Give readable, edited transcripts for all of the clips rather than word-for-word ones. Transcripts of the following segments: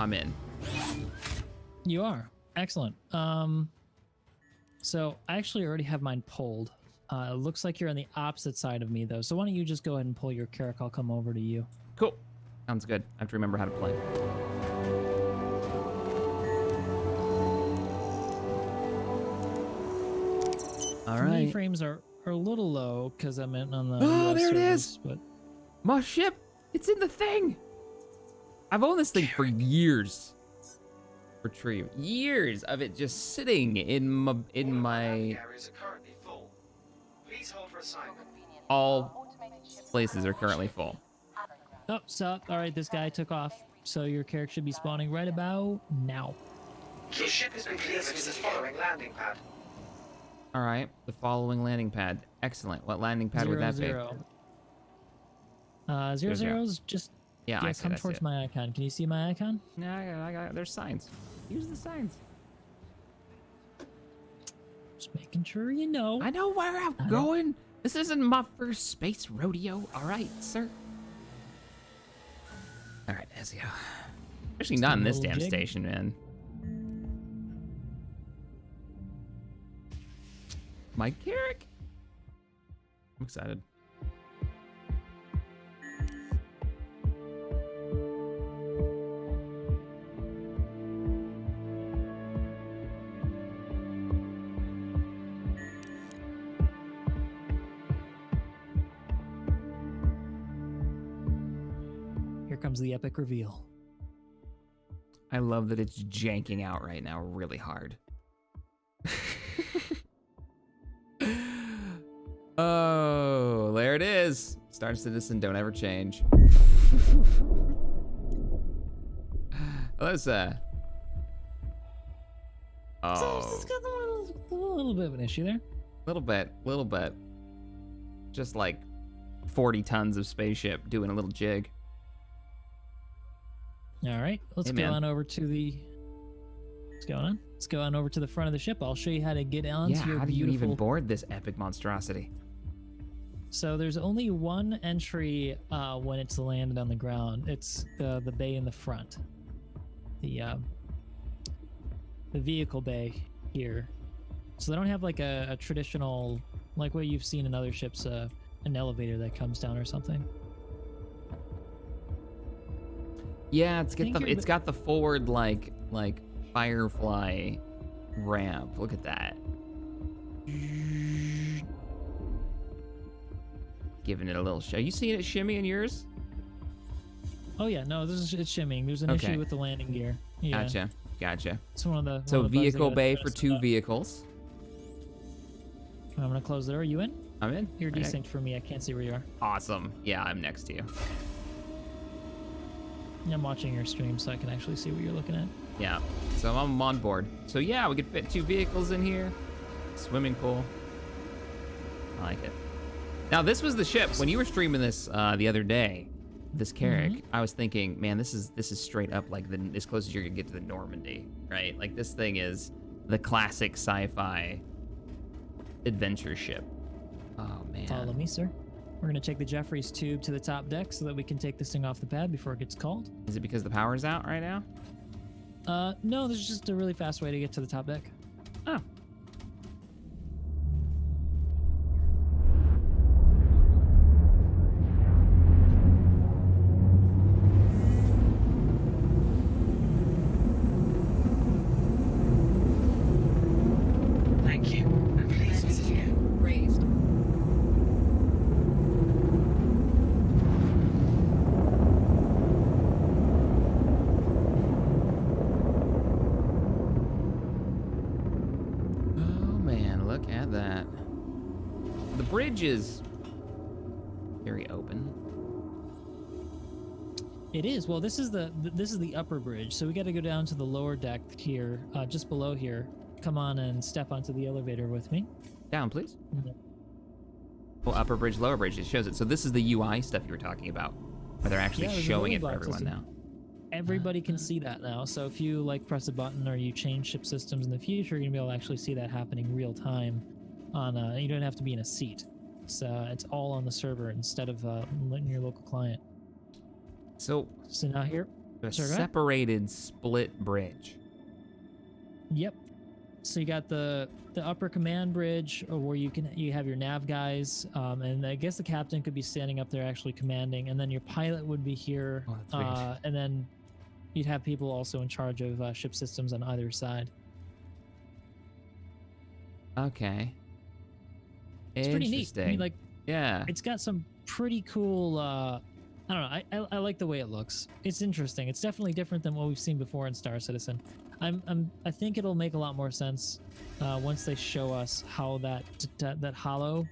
I'm in. You are. Excellent. So I actually already have mine pulled. It looks like you're on the opposite side of me, though. So why don't you just go ahead and pull your Carrack? I'll come over to you. Cool. Sounds good. I have to remember how to play. All For right. me, frames are a little low because I'm in on the Oh, US there it servers, is. But My ship. It's in the thing. I've owned this thing for years. Retrieve. Years of it just sitting in my all places are currently full. oh, stop. All right, this guy took off. So your Carrack should be spawning right about now. The ship has been cleared to the following landing pad. All right, the following landing pad. Excellent. What landing pad would that be? 0-0's just Yeah, I see come it, I see towards it. my icon. Can you see my icon? Yeah, I got. There's signs. Use the signs. Just making sure you know. I know where I'm going. This isn't my first space rodeo. All right, sir. All right, Ezio. Actually, not in this damn station, man. My Carrack. I'm excited. Here comes the epic reveal. I love that it's janking out right now really hard. Oh, there it is. Star Citizen, don't ever change. Alyssa. So it's got a little bit of an issue there. Little bit. Just like 40 tons of spaceship doing a little jig. All right, let's Hey, go man. on over to the. What's going on? Let's go on over to the front of the ship. I'll show you how to get onto Yeah, your how do you beautiful. even board this epic monstrosity? So there's only one entry when it's landed on the ground. It's the bay in the front, the vehicle bay here. So they don't have like a traditional, like what you've seen in other ships, an elevator that comes down or something. Yeah, think you're it's got the forward like Firefly ramp. Look at that. Giving it a little show. You seeing it shimmy in yours? Oh yeah, no, it's shimming. There's an Okay. issue with the landing gear. Yeah, Gotcha. it's one of the. So one of the bugs they vehicle gotta bay fix for 2 up. vehicles. I'm gonna close the door. Are you in? I'm in. You're Okay. desynced for me. I can't see where you are. Awesome. Yeah, I'm next to you. I'm watching your stream, so I can actually see what you're looking at. Yeah. So I'm on board. So yeah, we could fit 2 vehicles in here. Swimming pool. I like it. Now this was the ship when you were streaming this the other day. This Carrack, I was thinking, man, this is straight up like as close as you're gonna get to the Normandy, right? Like this thing is the classic sci-fi adventure ship. Oh man. Follow me, sir. We're gonna take the Jeffries tube to the top deck so that we can take this thing off the pad before it gets called. Is it because the power's out right now? No, there's just a really fast way to get to the top deck. Oh. Thank you. And please visit here. Raised. Oh man, look at that. The bridge is very open. It is. Well, this is the upper bridge, so we got to go down to the lower deck here, just below here. Come on and step onto the elevator with me. Down, please. Mhm. Well, upper bridge, lower bridge, it shows it. So this is the UI stuff you were talking about, where they're actually Yeah, there's a showing little it for box everyone system. now. Everybody can see that now. So if you like press a button or you change ship systems in the future, you're gonna be able to actually see that happening real time. On you don't have to be in a seat. It's all on the server instead of letting your local client. So So now here, A Sorry, go ahead. separated split bridge. Yep. So you got the upper command bridge, where you have your nav guys, and I guess the captain could be standing up there actually commanding, and then your pilot would be here, Oh, that's weird. and then you'd have people also in charge of ship systems on either side. Okay. It's pretty neat. I mean, like, yeah. it's got some pretty cool. I don't know. I like the way it looks. It's interesting. It's definitely different than what we've seen before in Star Citizen. I think it'll make a lot more sense once they show us how that hollow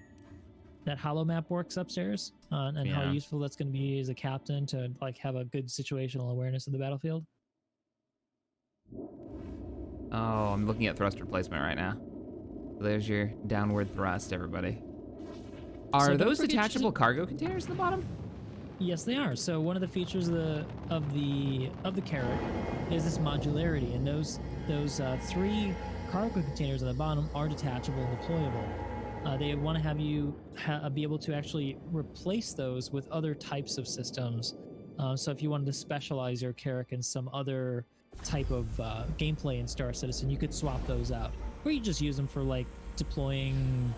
map works upstairs, and how Yeah. useful that's going to be as a captain to like have a good situational awareness of the battlefield. Oh, I'm looking at thrust replacement right now. There's your downward thrust, everybody. So Are don't those forget detachable cargo containers at the bottom? Yes, they are. So one of the features of the Carrack is this modularity, and those 3 cargo containers on the bottom are detachable and deployable. They want to have you be able to actually replace those with other types of systems. So if you wanted to specialize your Carrack in some other type of gameplay in Star Citizen, you could swap those out, or you just use them for like deploying,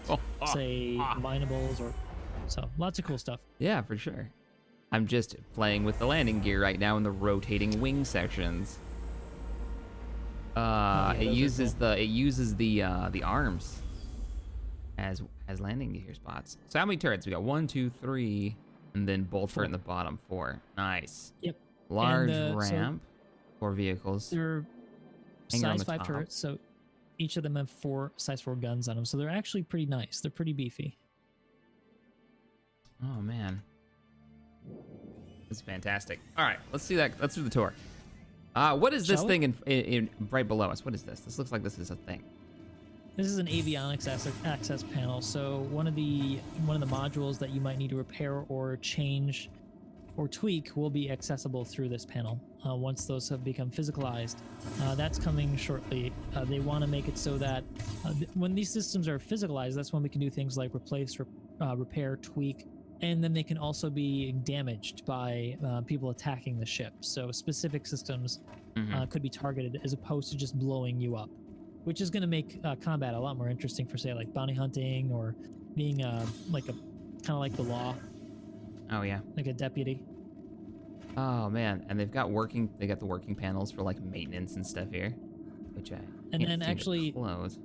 say, minables, or so lots of cool stuff. Yeah, for sure. I'm just playing with the landing gear right now in the rotating wing sections. yeah, It those are uses the arms as landing gear spots. So how many turrets? We got 1, 2, 3, and then bolt turret in the bottom 4. Nice. Yep. Large And, so ramp for vehicles. They're Hangar on size the 5 top. turrets, so each of them have size 4 guns on them, so they're actually pretty nice. They're pretty beefy. Oh man, this is fantastic. All right, let's see that. Let's do the tour. What is this Shall we? thing in right below us? What is this? This looks like this is a thing. This is an avionics access panel. So one of the modules that you might need to repair or change or tweak will be accessible through this panel once those have become physicalized. That's coming shortly. They want to make it so that when these systems are physicalized, that's when we can do things like replace, repair, tweak, and then they can also be damaged by people attacking the ship. So specific systems could be targeted as opposed to just blowing you up, which is going to make combat a lot more interesting for, say, like bounty hunting or being like a kind of like the law, Oh yeah. like a deputy. Oh man, and they got the working panels for like maintenance and stuff here, which I And can't then seem to actually, close.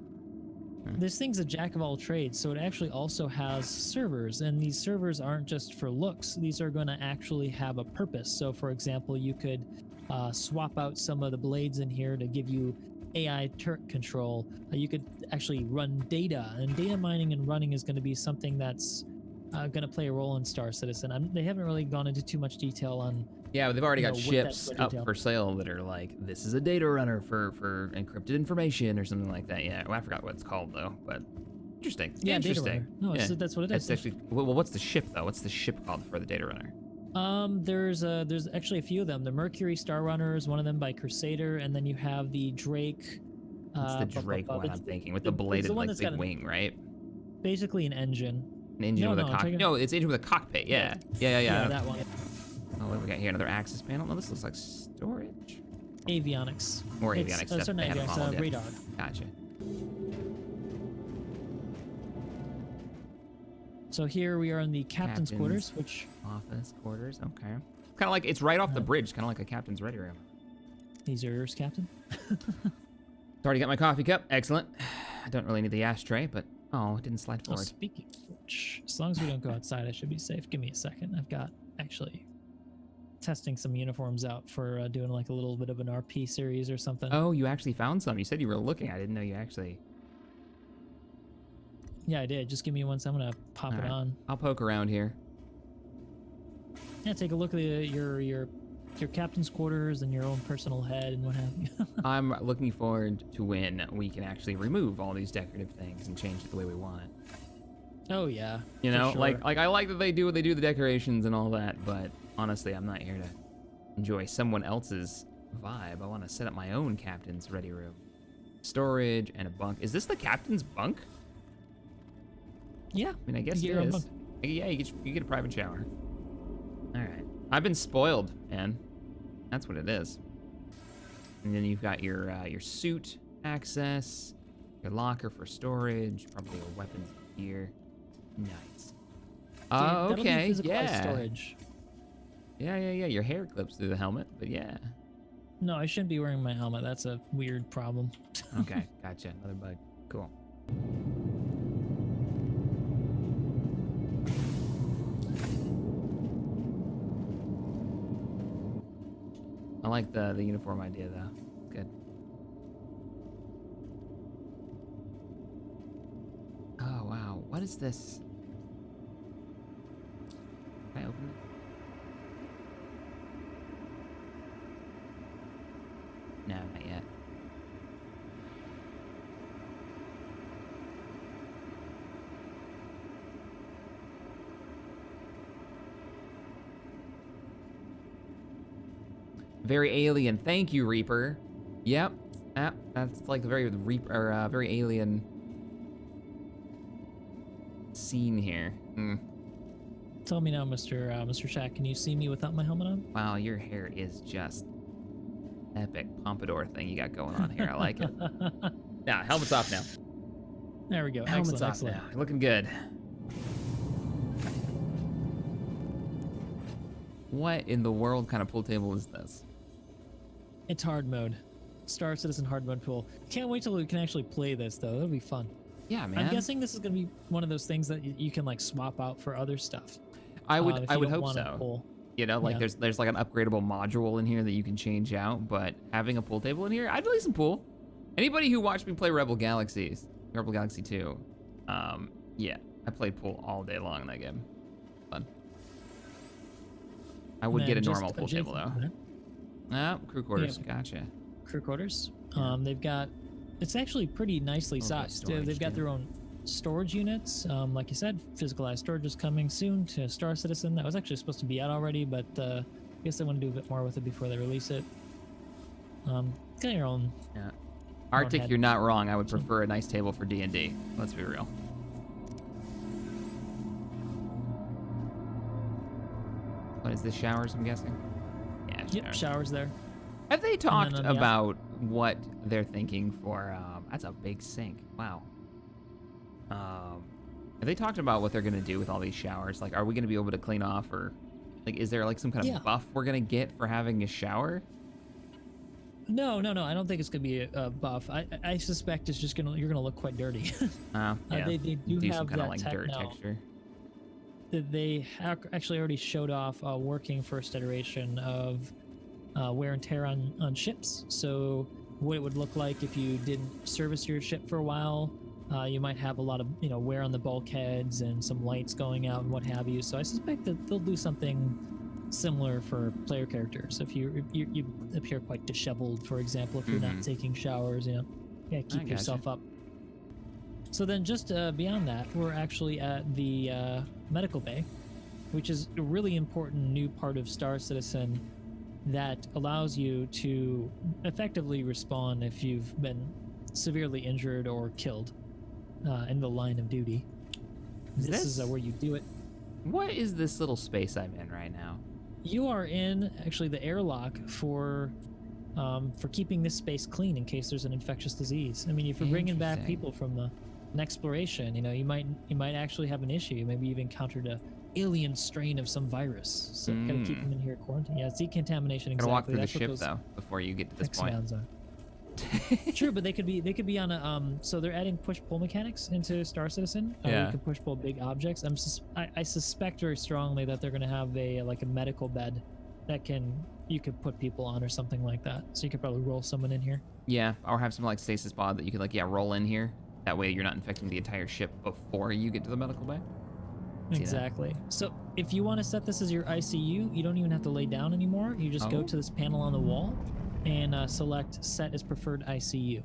this thing's a jack of all trades, so it actually also has servers, and these servers aren't just for looks. These are going to actually have a purpose. So, for example, you could swap out some of the blades in here to give you AI turret control. You could actually run data, and data mining and running is going to be something that's going to play a role in Star Citizen. They haven't really gone into too much detail on. Yeah, but they've already got what ships that's up detail. for sale that are like, this is a data runner for encrypted information or something like that. Yeah, well, I forgot what it's called though, but interesting. Yeah, data interesting. runner. No, yeah. that's what it is. It's actually, well, what's the ship though? What's the ship called for the data runner? There's actually a few of them. The Mercury Star Runner is one of them by Crusader, and then you have the Drake. It's the Drake one I'm thinking, with the it's bladed one like that's big got an- wing, right? Basically an engine. An engine No, with a no, I'm cockpit. talking- No, it's engine with a cockpit. Yeah. Yeah. that one. Oh, what do we got here? Another access panel. No, this looks like storage. Avionics. More It's- avionics stuff. sorry, They not haven't avionics, modeled yet. radar. Gotcha. So here we are in the captain's quarters, which Office quarters. Okay. Kind of like it's right off the bridge. Kind of like a captain's ready room. these are yours, Captain. Already got my coffee cup. Excellent. I don't really need the ashtray, but oh, it didn't slide Well, forward. speaking of which, as long as we don't go outside, I should be safe. Give me a second. I've got actually testing some uniforms out for doing like a little bit of an RP series or something. Oh, you actually found some. You said you were looking. I didn't know you actually. Yeah, I did. Just give me one. So I'm gonna pop All it right. on. I'll poke around here. Yeah, take a look at your captain's quarters and your own personal head and what have you. I'm looking forward to when we can actually remove all these decorative things and change it the way we want it. Oh yeah. You for know, sure. like I like that they do the decorations and all that, but honestly, I'm not here to enjoy someone else's vibe. I want to set up my own captain's ready room, storage, and a bunk. Is this the captain's bunk? Yeah. I mean, I guess You it get your own is. bunk. Yeah, you get a private shower. All right. I've been spoiled, man. That's what it is. And then you've got your suit access, your locker for storage, probably your weapons here. Nice. That'll be Okay, physicalized yeah. storage. Yeah. Your hair clips through the helmet, but yeah. No, I shouldn't be wearing my helmet. That's a weird problem. Okay, gotcha. Another bug. Cool. I like the uniform idea though. Good. Oh wow, what is this? Can I open it? No, not yet. Very alien. Thank you, Reaper. Yep. That's like a very Reaper, or very alien scene here. Tell me now, Mr. Shack, can you see me without my helmet on? Wow, your hair is just epic pompadour thing you got going on here. I like it. Now, helmet's off now. There we go. Helmet's off excellent. now. Looking good. What in the world kind of pool table is this? It's hard mode. Star Citizen hard mode pool. Can't wait till we can actually play this though. That'll be fun. Yeah, man. I'm guessing this is gonna be one of those things that you can like swap out for other stuff. I would if you don't hope want a so. pool. You know, like Yeah. there's like an upgradable module in here that you can change out, but having a pool table in here, I'd play some pool. Anybody who watched me play Rebel Galaxy 2, yeah, I played pool all day long in that game. Fun. I would get a normal pool table though. Crew quarters, gotcha. Crew quarters. They've got, it's actually pretty nicely sized. They've got their own storage units. Like you said, physicalized storage is coming soon to Star Citizen. That was actually supposed to be out already, but I guess they want to do a bit more with it before they release it. Got your own. Yeah. Arctic, you're not wrong. I would prefer a nice table for D&D. Let's be real. What is this, showers, I'm guessing? Yeah, Yep, showers there. Have they talked on the about what they're thinking for, that's a big sink. Wow. Have they talked about what they're going to do with all these showers? Like, are we going to be able to clean off, or like, is there like some kind of buff we're going to get for having a shower? No. I don't think it's gonna be a buff. I suspect it's just you're gonna look quite dirty. Yeah. They do some have kind of that like tech dirt now. texture. They actually already showed off a working first iteration of wear and tear on ships. So what it would look like if you didn't service your ship for a while. You might have a lot of wear on the bulkheads and some lights going out and what have you. So I suspect that they'll do something similar for player characters. If you appear quite disheveled, for example, if you're not taking showers, keep yourself up. So then just beyond that, we're actually at the medical bay, which is a really important new part of Star Citizen that allows you to effectively respawn if you've been severely injured or killed in the line of duty. This is where you do it. What is this little space I'm in right now? You are in actually the airlock for keeping this space clean in case there's an infectious disease. I mean, if you're bringing back people from an exploration, you might actually have an issue. Maybe you've encountered a alien strain of some virus, so you gotta keep them in here quarantined. Yeah, it's decontamination. Gotta walk through the That's what ship those though before you get to this point. X-Mounds are. True, but they could be on a so they're adding push-pull mechanics into Star Citizen. You can push-pull big objects. I suspect very strongly that they're gonna have a medical bed that you could put people on or something like that. So you could probably roll someone in here. Yeah, or have some like stasis pod that you could roll in here. That way you're not infecting the entire ship before you get to the medical bay. Exactly. So if you want to set this as your ICU, you don't even have to lay down anymore. You just go to this panel on the wall and select set as preferred ICU.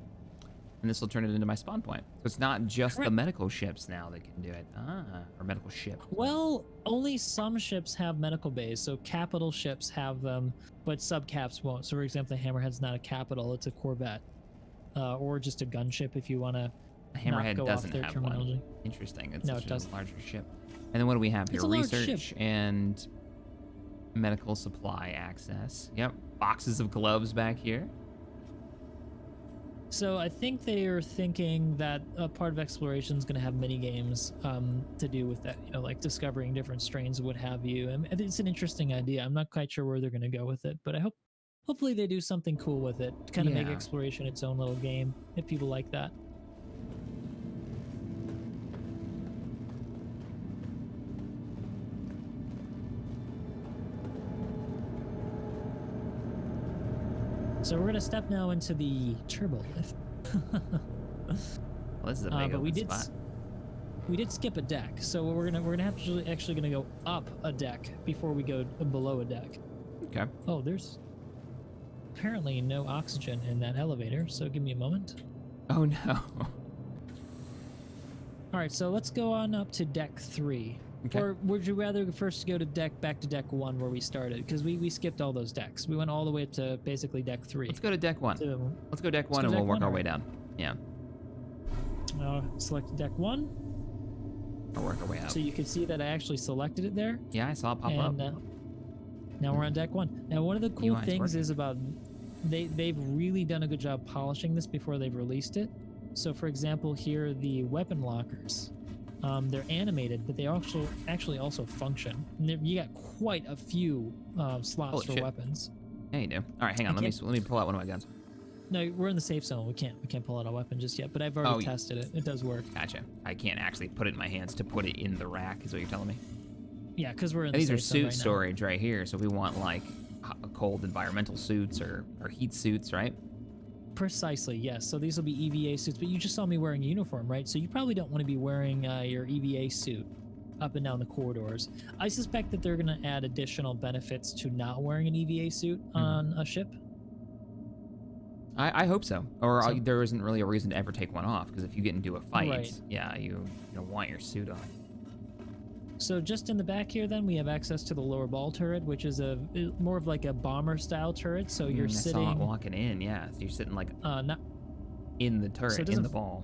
And this will turn it into my spawn point. So it's not just the medical ships now that can do it. Or medical ship. Well, only some ships have medical bays. So capital ships have them, but subcaps won't. So for example, the Hammerhead's not a capital, it's a Corvette. Or just a gunship if you want to Hammerhead doesn't have one. Interesting. It's no, just it doesn't. a larger ship. And then what do we have here? It's a large Research ship. and Medical supply access. Yep. Boxes of gloves back here. So I think they are thinking that a part of exploration is going to have mini games to do with that, like discovering different strains, what have you. And it's an interesting idea. I'm not quite sure where they're going to go with it, but hopefully they do something cool with it, kind of make exploration its own little game if people like that. So we're going to step now into the turbo lift. Well, this is a big open spot. We did skip a deck, so we're gonna have to actually gonna go up a deck before we go below a deck. Okay. Oh, there's apparently no oxygen in that elevator, so give me a moment. Oh no. All right, so let's go on up to deck 3. Okay. Or would you rather first go to back to deck 1 where we started? Because we skipped all those decks. We went all the way to basically deck 3. Let's go to deck 1. Let's go deck 1 and we'll work our way down. Yeah. Select deck 1. I'll work our way up. So you can see that I actually selected it there. Yeah, I saw it pop up. Now we're on deck 1. Now one of the cool things is about they've really done a good job polishing this before they've released it. So for example, here the weapon lockers. They're animated, but they actually also function. And you got quite a few slots for weapons. Yeah, you do. All right, hang on. Let me pull out one of my guns. No, we're in the safe zone. We can't pull out a weapon just yet. But I've already tested it. It does work. Gotcha. I can't actually put it in my hands to put it in the rack. Is what you're telling me? Yeah, because we're in. These are suit storage right here. So we want like cold environmental suits or heat suits, right? Precisely, yes. So these will be EVA suits, but you just saw me wearing a uniform, right? So you probably don't want to be wearing your EVA suit up and down the corridors. I suspect that they're going to add additional benefits to not wearing an EVA suit on a ship. I hope so. Or there isn't really a reason to ever take one off, because if you get into a fight, right. Yeah, you want your suit on. So just in the back here, then, we have access to the lower ball turret, which is more of like a bomber-style turret. So you're sitting... I saw it walking in, yeah. So you're sitting like not in the turret, in the ball.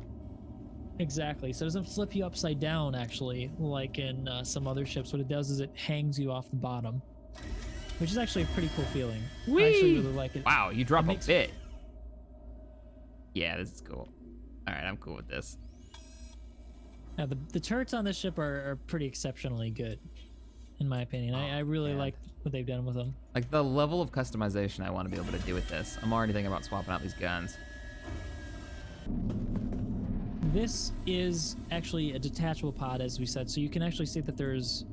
Exactly. So it doesn't flip you upside down, actually, like in some other ships. What it does is it hangs you off the bottom, which is actually a pretty cool feeling. Whee! I actually really like it. Wow, you drop a bit. Yeah, this is cool. All right, I'm cool with this. Now, the turrets on this ship are pretty exceptionally good, in my opinion. I really like what they've done with them. Like the level of customization I want to be able to do with this. I'm already thinking about swapping out these guns. This is actually a detachable pod, as we said, so you can actually see that there's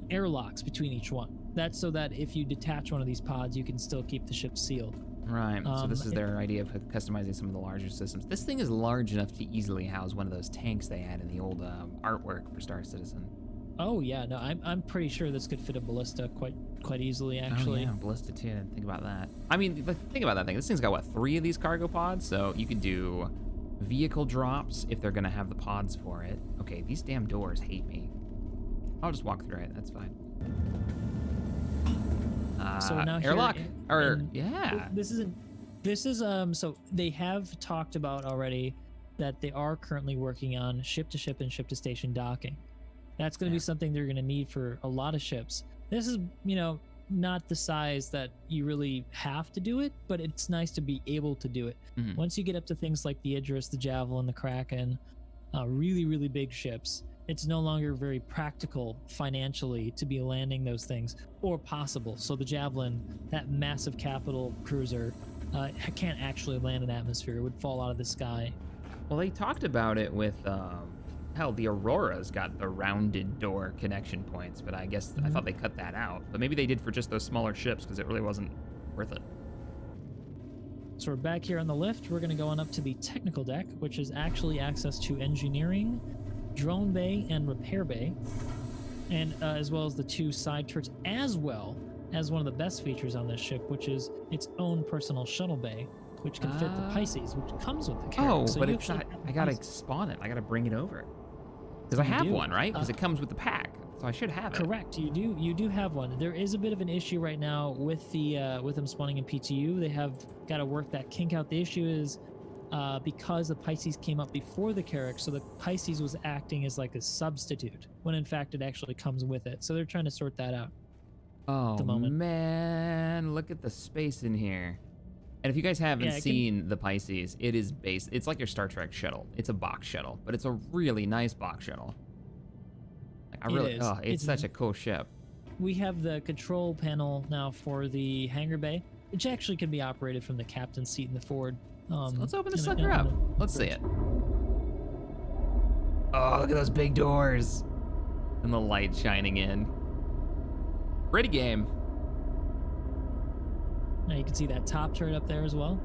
airlocks between each one. That's so that if you detach one of these pods, you can still keep the ship sealed. Right, so this is their idea of customizing some of the larger systems. This thing is large enough to easily house one of those tanks they had in the old artwork for Star Citizen. Oh yeah, no, I'm pretty sure this could fit a ballista quite easily, actually. Oh yeah, ballista too, I didn't think about that. I mean, think about that thing. This thing's got, what, 3 of these cargo pods? So you could do vehicle drops if they're gonna have the pods for it. Okay, these damn doors hate me. I'll just walk through it, that's fine. So now airlock, yeah. This is so they have talked about already that they are currently working on ship-to-ship and ship-to-station docking. That's going to be something they're going to need for a lot of ships. This is, not the size that you really have to do it, but it's nice to be able to do it. Mm-hmm. Once you get up to things like the Idris, the Javelin, the Kraken, really, really big ships, it's no longer very practical financially to be landing those things, or possible. So the Javelin, that massive capital cruiser, can't actually land in atmosphere. It would fall out of the sky. Well, they talked about it with, hell, the Aurora's got the rounded door connection points, but I guess I thought they cut that out. But maybe they did for just those smaller ships because it really wasn't worth it. So we're back here on the lift. We're going to go on up to the technical deck, which is actually access to engineering, drone bay, and repair bay, and as well as the 2 side turrets, as well as one of the best features on this ship, which is its own personal shuttle bay, which can fit the Pisces, which comes with the Carrack. Oh, so but it's not. I gotta spawn it. I gotta bring it over because I have one, right? Because it comes with the pack, so I should have it. Correct. You do have one. There is a bit of an issue right now with the with them spawning in PTU. They have got to work that kink out. The issue is because the Pisces came up before the Carrack, so the Pisces was acting as like a substitute, when in fact it actually comes with it. So they're trying to sort that out. Oh, the moment. man. Look at the space in here. And if you guys haven't Yeah, seen the Pisces, it's like your Star Trek shuttle. It's a box shuttle, but it's a really nice box shuttle. Like, it's such a cool ship. We have the control panel now for the hangar bay, which actually can be operated from the captain's seat in the forward. So let's open this sucker up. Let's see it. Oh, look at those big doors. And the light shining in. Ready game. Now you can see that top turret up there as well.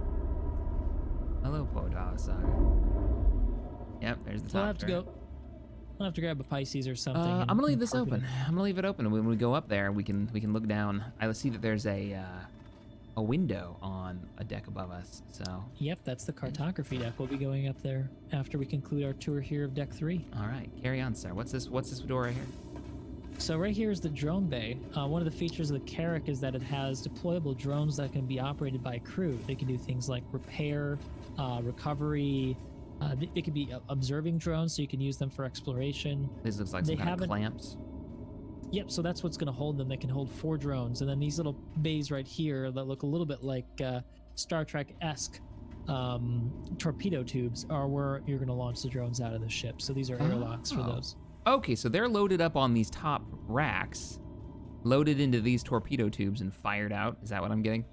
Hello, Podasa. Yep, there's the top turret. I'll have to grab a Pisces or something. I'm gonna leave this open. I'm gonna leave it open. When we go up there, we can look down. I see that there's a window on a deck above us. So. Yep, that's the cartography deck. We'll be going up there after we conclude our tour here of Deck 3. All right, carry on, sir. What's this door right here? So right here is the drone bay. One of the features of the Carrack is that it has deployable drones that can be operated by crew. They can do things like repair, recovery. They could be observing drones, so you can use them for exploration. This looks like some kind of clamps. Yep, so that's what's going to hold them. They can hold 4 drones. And then these little bays right here that look a little bit like Star Trek-esque torpedo tubes are where you're going to launch the drones out of the ship. So these are airlocks for those. Okay, so they're loaded up on these top racks, loaded into these torpedo tubes and fired out. Is that what I'm getting?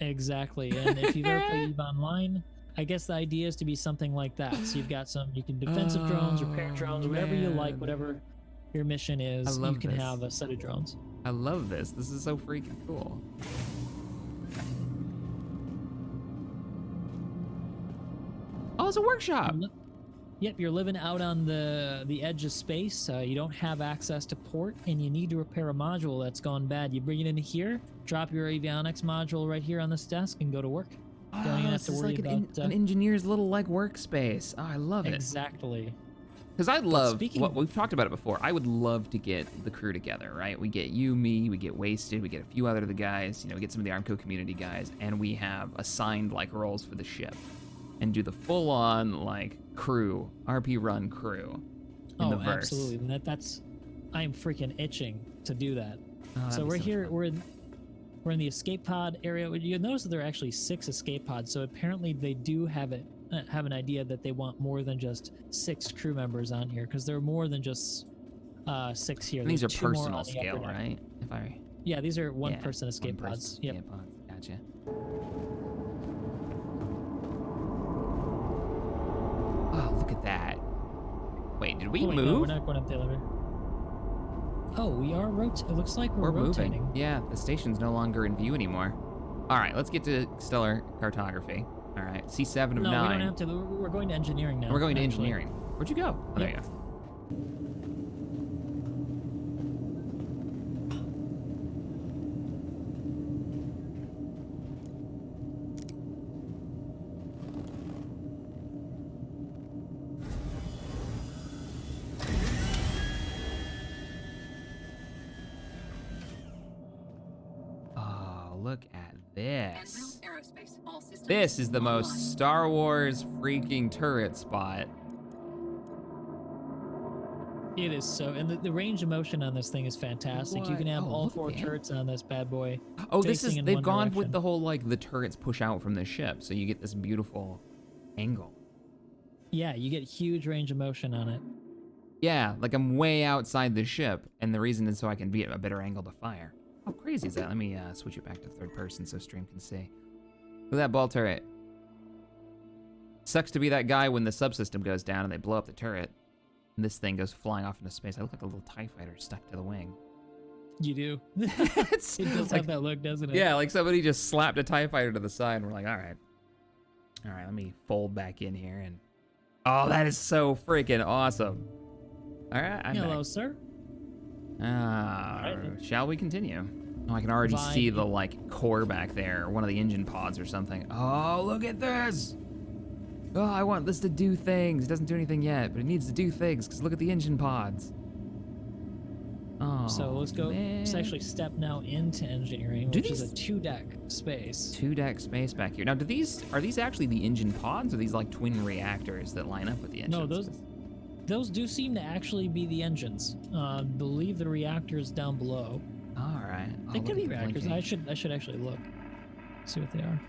Exactly. And if you've ever played EVE Online, I guess the idea is to be something like that. So you've got you can defensive drones, repair drones, whatever you like, whatever your mission is, you can have a set of drones. I love this. This is so freaking cool. Oh, it's a workshop. Yep, you're living out on the edge of space. You don't have access to port, and you need to repair a module that's gone bad. You bring it in here, drop your avionics module right here on this desk, and go to work. Oh, this is like an engineer's little workspace. Oh, I love it. Exactly. Because I love what we've talked about it before. I would love to get the crew together, right? We get you, me, we get Wasted, we get a few other of the guys, we get some of the Armco community guys, and we have assigned roles for the ship, and do the full-on crew, RP run crew in the verse. Absolutely. I'm freaking itching to do that. So we're here. Fun. We're in the escape pod area. You'll notice that there are actually 6 escape pods. So apparently they do have an idea that they want more than just 6 crew members on here, because there are more than just 6 here. And these are personal scale, right? Yeah, these are one-person escape pods. Yep. Gotcha. Oh, look at that. Wait, did we move? No, we're not going up the elevator. Oh, we are rotating. It looks like we're rotating. Moving. Yeah, the station's no longer in view anymore. All right, let's get to stellar cartography. All right, C7 of 9. No, we don't have to. We're going to engineering now. We're going to engineering. Where'd you go? Oh, there you go. Look at this. This is the most Star Wars freaking turret spot. It is so, and the range of motion on this thing is fantastic. What? You can have all 4 turrets on this bad boy. Oh, they've gone with the whole the turrets push out from the ship, so you get this beautiful angle. Yeah, you get huge range of motion on it. Yeah, I'm way outside the ship, and the reason is so I can be at a better angle to fire. How crazy is that? Let me switch it back to third person so stream can see. Look at that ball turret. Sucks to be that guy when the subsystem goes down and they blow up the turret, and this thing goes flying off into space. I look like a little TIE fighter stuck to the wing. You do. It does have that look, doesn't it? Yeah, somebody just slapped a TIE fighter to the side, and we're like, all right, let me fold back in here, and oh, that is so freaking awesome. All right, I'm Hello, back. sir. Shall we continue? Oh, I can already see the core back there, one of the engine pods or something. Oh, look at this! Oh, I want this to do things. It doesn't do anything yet, but it needs to do things, because look at the engine pods. Oh, so let's go. Man. Let's actually step now into engineering, which is a 2-deck space. 2-deck space back here. Now, are these actually the engine pods, or are these twin reactors that line up with the engines? No, those do seem to actually be the engines. Believe the reactors down below. All right. Oh, They look could at be them reactors. blinking. I should actually look, see what they are.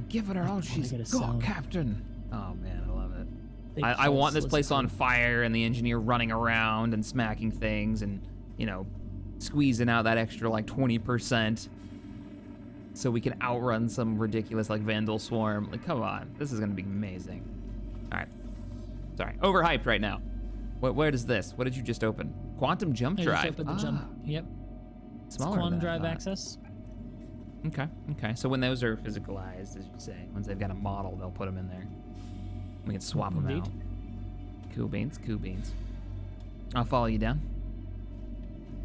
Give it her all they she's got a got, sound. Captain. Oh man, I love it. Big I want this pulseless place on group. fire and the engineer running around and smacking things and, you know, squeezing out that extra like 20% so we can outrun some ridiculous like Vandal Swarm. Like, come on, this is gonna be amazing. All right, sorry, overhyped right now. Where does this? What did you just open? Quantum jump I drive. just opened the jump. Yep. Smaller Quantum than I drive thought. access. Okay. So when those are physicalized, as you say, once they've got a model, they'll put them in there. We can swap them Indeed. out. Cool beans. I'll follow you down.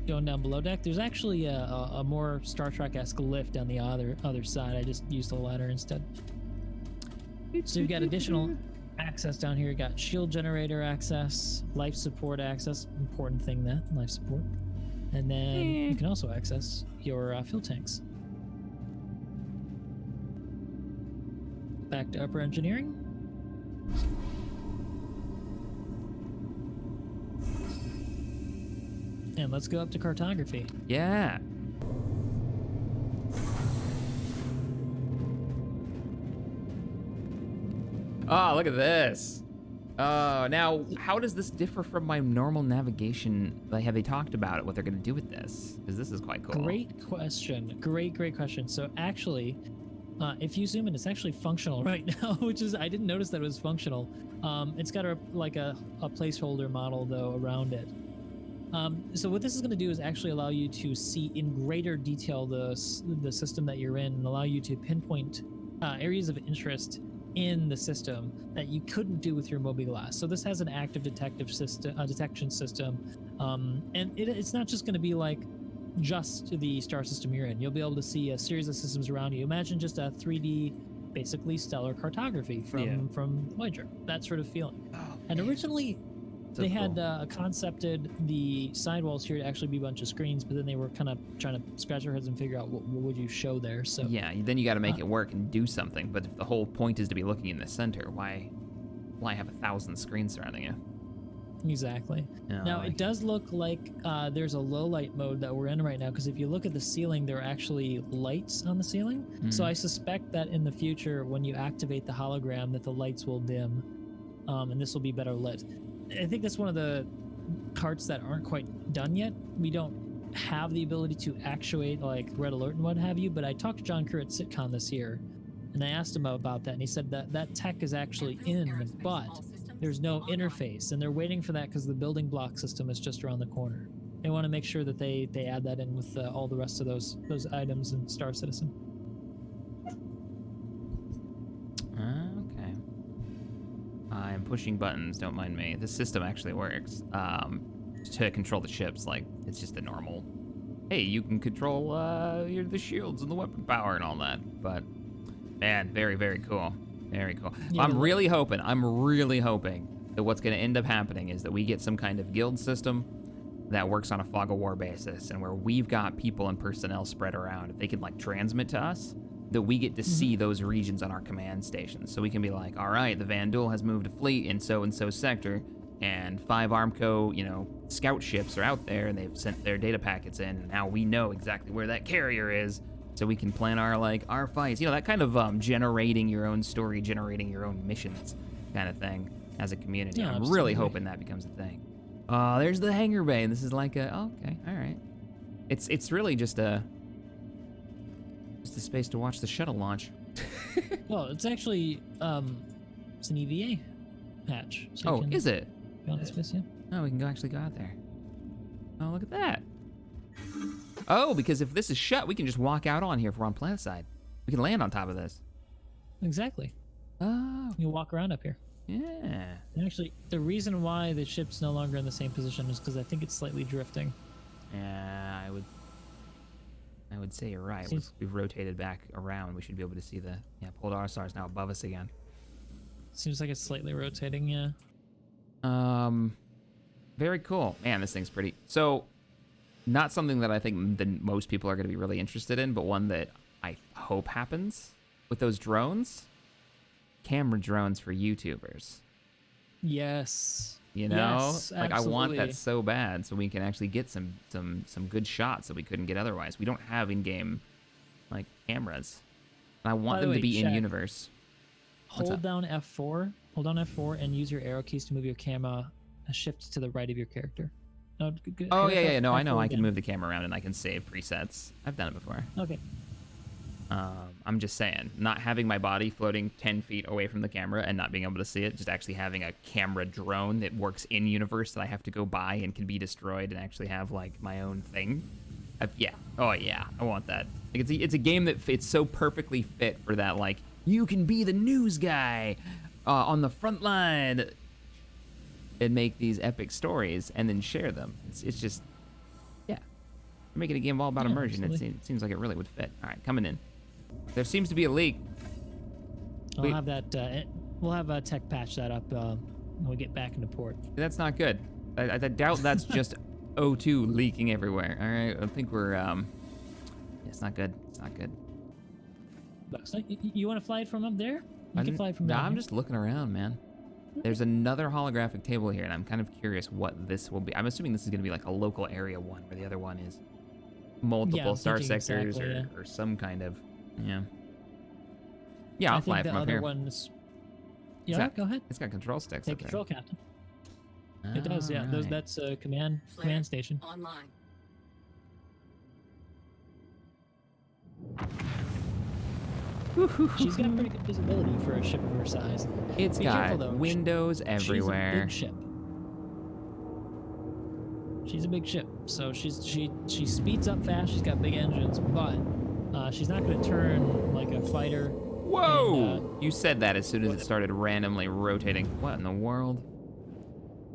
Going down below deck, there's actually a more Star Trek-esque lift down the other side. I just used the ladder instead. So you've got additional access down here. You got shield generator access, life support access. Important thing, that life support. And then you can also access your fuel tanks. Back to upper engineering. And let's go up to cartography. Yeah. Oh, look at this. Now, how does this differ from my normal navigation? Like, have they talked about it, what they're going to do with this? Because this is quite cool. Great question. Great question. So actually, if you zoom in, it's actually functional right now, which is, I didn't notice that it was functional. It's got a placeholder model though around it. So what this is going to do is actually allow you to see in greater detail the system that you're in, and allow you to pinpoint areas of interest in the system that you couldn't do with your mobiGlas. So this has an active detection system, and it's not just going to be like just the star system you're in. You'll be able to see a series of systems around you. Imagine just a 3D, basically stellar cartography from Voyager, that sort of feeling. Oh, And man. originally, So they had cool. concepted the sidewalls here to actually be a bunch of screens, but then they were kind of trying to scratch their heads and figure out what would you show there. So Yeah, then you got to make it work and do something. But if the whole point is to be looking in the center, why have 1,000 screens surrounding you? exactly. No, Now like- it does look like there's a low light mode that we're in right now, because if you look at the ceiling, there are actually lights on the ceiling. So I suspect that in the future, when you activate the hologram, that the lights will dim, and this will be better lit. I think that's one of the parts that aren't quite done yet. We don't have the ability to actuate like red alert and what have you, but I talked to John Kerr at SitCon this year, and I asked him about that, and he said that tech is actually in, but there's no interface, and they're waiting for that because the building block system is just around the corner. They want to make sure that they add that in with all the rest of those items in Star Citizen. Okay. I'm pushing buttons, don't mind me. The system actually works. To control the ships, like, it's just the normal, hey, you can control the shields and the weapon power and all that. But, man, very, very cool. Very cool. Yeah, I'm really hoping that what's going to end up happening is that we get some kind of guild system that works on a fog of war basis, and where we've got people and personnel spread around. If they can, like, transmit to us, that we get to see those regions on our command stations. So we can be like, all right, the Vandal has moved a fleet in so-and-so sector, and 5 Armco, scout ships are out there, and they've sent their data packets in, and now we know exactly where that carrier is, so we can plan our fights. That kind of generating your own story, generating your own missions kind of thing as a community. Yeah, I'm absolutely. really hoping that becomes a thing. There's the hangar bay. This is like okay, all right. It's really just a space to watch the shuttle launch. Well, it's actually it's an EVA hatch. So you Oh, can is it? go out in space, yeah. Oh, we can actually go out there. Oh, look at that. Oh, because if this is shut, we can just walk out on here if we're on planet side. We can land on top of this. Exactly. Oh, You walk around up here. yeah. And actually, the reason why the ship's no longer in the same position is because I think it's slightly drifting. Yeah, I would say you're right. Seems- We've rotated back around. We should be able to see Polar Star is now above us again. Seems like it's slightly rotating, yeah. Very cool. Man, this thing's pretty. So, not something that I think that most people are going to be really interested in, but one that I hope happens with those drones. Camera drones for YouTubers. Yes. You know, Yes, like I want absolutely. that so bad, so we can actually get some good shots that we couldn't get otherwise. We don't have in-game like cameras, and I want By the them to way, be in check. universe. What's Hold up? down F4. Hold down F4 and use your arrow keys to move your camera a shift to the right of your character. No, Oh hit yeah. No, I know. F4 I can again. move the camera around and I can save presets. I've done it before. Okay. I'm just saying, not having my body floating 10 feet away from the camera and not being able to see it, just actually having a camera drone that works in universe that I have to go buy and can be destroyed and actually have like my own thing. Yeah. Oh yeah, I want that. Like, it's a game that fits so perfectly fit for that. Like, you can be the news guy on the front line and make these epic stories and then share them. It's just, yeah. Making a game all about Yeah, immersion. absolutely. It seems like it really would fit. All right, coming in. There seems to be a leak. I'll have that. We'll have tech patch that up when we get back into port. That's not good. I doubt that's just O2 leaking everywhere. All right, I think we're. It's not good. It's not good. So you want to fly it from up there? You can fly it from No, down I'm here. just looking around, man. There's another holographic table here, and I'm kind of curious what this will be. I'm assuming this is going to be like a local area one, where the other one is multiple I'm star thinking sectors exactly, or some kind of. Yeah. Yeah, I'll I fly think it the from up other here. one's. It's Yeah, got- go ahead. It's got control sticks Take up control, Captain. there. It does, yeah. Alright. That's a command station. Online. She's got pretty good visibility for a ship of her size. It's Be got careful, though. windows everywhere. She's a big ship. She's a big ship, so she speeds up fast. She's got big engines, but she's not going to turn like a fighter. Whoa! And, You said that as soon as what- it started randomly rotating. What in the world?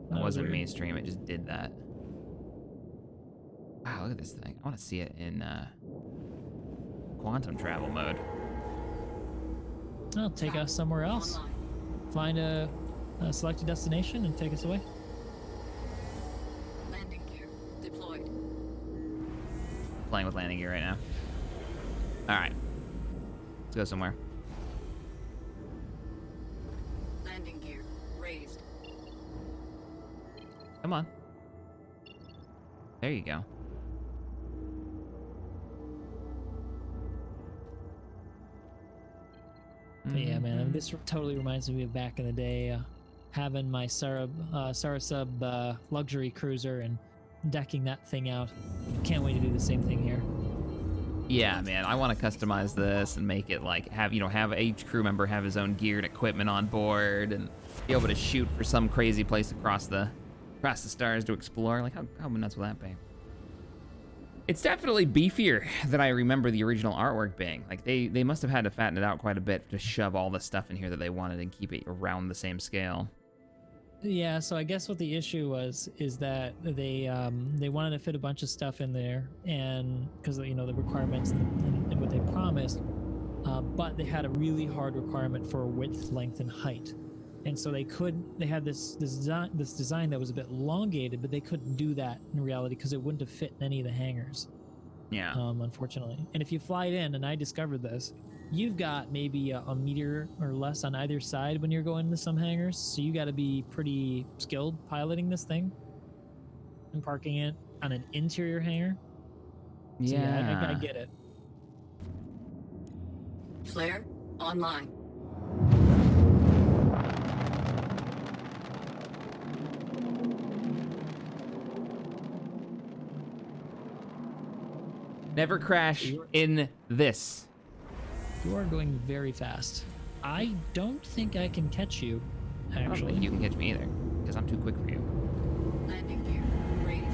That That was wasn't weird. me, stream. It just did that. Wow, look at this thing. I want to see it in quantum travel mode. I'll take us somewhere else. Online. Find a selected destination and take us away. Landing gear deployed. Playing with landing gear right now. All right. Let's go somewhere. Landing gear raised. Come on. There you go. But yeah, man, I mean, this totally reminds me of back in the day, having my Sarasub luxury cruiser and decking that thing out. Can't wait to do the same thing here. Yeah, man, I want to customize this and make it like have each crew member have his own gear and equipment on board and be able to shoot for some crazy place across the stars to explore. Like how nuts will that be? It's definitely beefier than I remember the original artwork being. Like they must have had to fatten it out quite a bit to shove all the stuff in here that they wanted and keep it around the same scale. Yeah, so I guess what the issue is that they wanted to fit a bunch of stuff in there, and because the requirements and what they promised, but they had a really hard requirement for width, length, and height, and so they had this design that was a bit elongated, but they couldn't do that in reality because it wouldn't have fit in any of the hangars. Yeah. Unfortunately. And if you fly it in, and I discovered this, you've got maybe a meter or less on either side when you're going into some hangars. So you got to be pretty skilled piloting this thing and parking it on an interior hangar. So Yeah. I get it. Flare online. Never crash in this. You are going very fast. I don't think I can catch you, I don't actually. think you can catch me either because I'm too quick for you. Landing gear raised.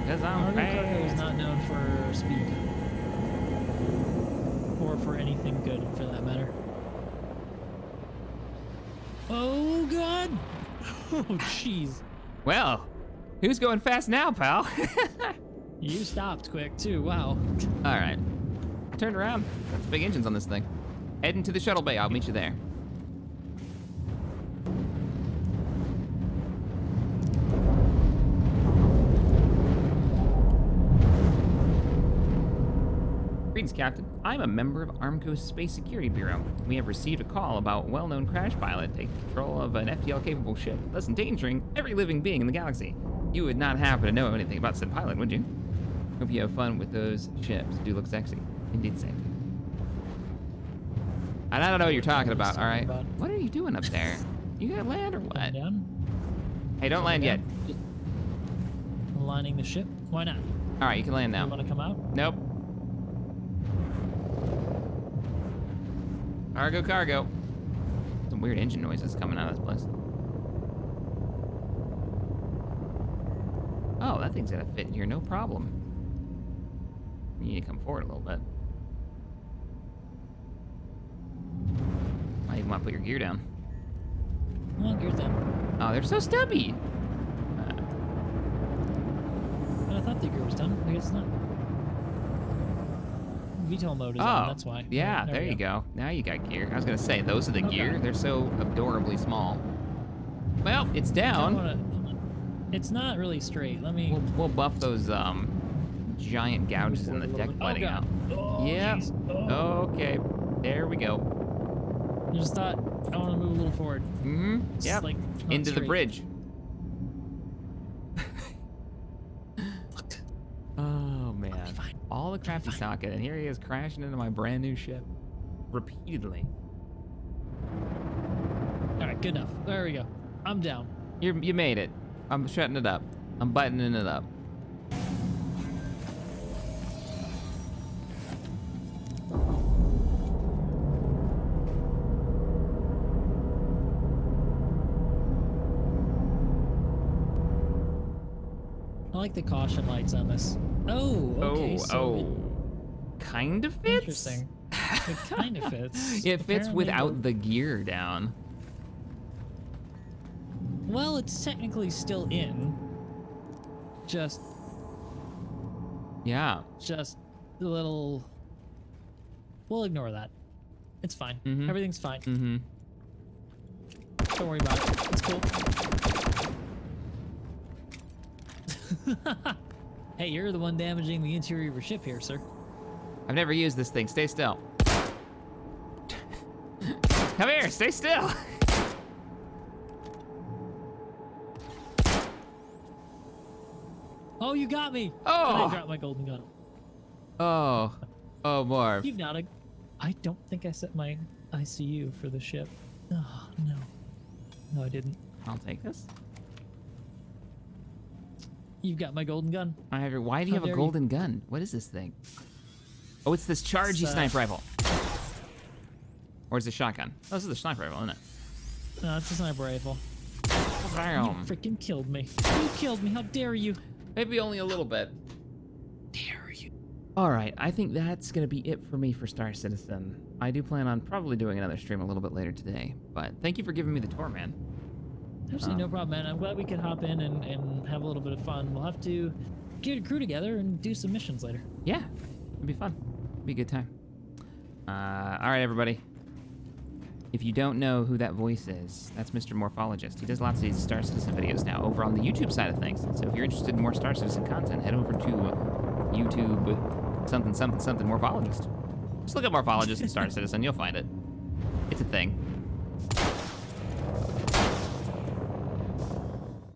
Because I'm Cargo is fast. not known for speed. Or for anything good, for that matter. Oh, God! Oh, jeez. Well, who's going fast now, pal? You stopped quick, too. Wow. All right. Turn around. That's big engines on this thing. Heading to the shuttle bay. I'll meet you there. Greetings, Captain. I'm a member of Armco's Space Security Bureau. We have received a call about a well-known crash pilot taking control of an FTL-capable ship, thus endangering every living being in the galaxy. You would not happen to know anything about said pilot, would you? Hope you have fun with those ships. Do look sexy. Indeed sexy. I don't know what you're talking about, all right? What are you doing up there? You gonna land or what? Down. Hey, don't land yet. Just aligning the ship. Why not? All right, you can land now. You want to come out? Nope. Cargo. Some weird engine noises coming out of this place. Oh, that thing's gonna fit in here, no problem. You need to come forward a little bit. Might even want to put your gear down. Oh, gear's down. Oh, they're so stubby. I thought the gear was done. I guess not. VTOL mode is on, that's why. Yeah, there you go. Now you got gear. I was gonna say, those are the gear. They're so adorably small. Well, it's down. It's not really straight. Let me... We'll buff those giant gouges in the deck plating out. Oh, yep. oh. Okay. There we go. I just thought I want to move a little forward. Mm-hmm. Yep. Like, into the straight. bridge. Fuck. Oh man. Fine. All the crafty socket, and here he is crashing into my brand new ship repeatedly. All right, good enough. There we go. I'm down. You made it. I'm shutting it up. I'm buttoning it up. I like the caution lights on this. Oh, okay. Kind of fits? Interesting. It kind of fits. It fits Apparently without the gear down. Well, it's technically still in. Just Yeah. a little... We'll ignore that. It's fine. Mhm. Everything's fine. Mm-hmm. Don't worry about it. It's cool. Hey, you're the one damaging the interior of your ship here, sir. I've never used this thing. Stay still. Come here. Stay still. Oh, you got me! Oh. And I dropped my golden gun. Oh. Oh, Marv. You've not. I don't think I set my ICU for the ship. Oh, no. No, I didn't. I'll take this. You've got my golden gun. I have your. Why do you How have a dare golden gun? What is this thing? Oh, it's this chargey sniper rifle. Or is it a shotgun? Oh, this is the sniper rifle, isn't it? No, it's a sniper rifle. Bam. You freaking killed me. You killed me. How dare you? Maybe only a little bit. Dare you? All right, I think that's gonna be it for me for Star Citizen. I do plan on probably doing another stream a little bit later today, but thank you for giving me the tour, man. Absolutely no problem, man. I'm glad we could hop in and have a little bit of fun. We'll have to get a crew together and do some missions later. Yeah, it'd be fun. It'd be a good time. All right, everybody. If you don't know who that voice is, that's Mr. Morphologist. He does lots of these Star Citizen videos now over on the YouTube side of things. So if you're interested in more Star Citizen content, head over to YouTube something Morphologist. Just look up Morphologist and Star Citizen, you'll find it. It's a thing.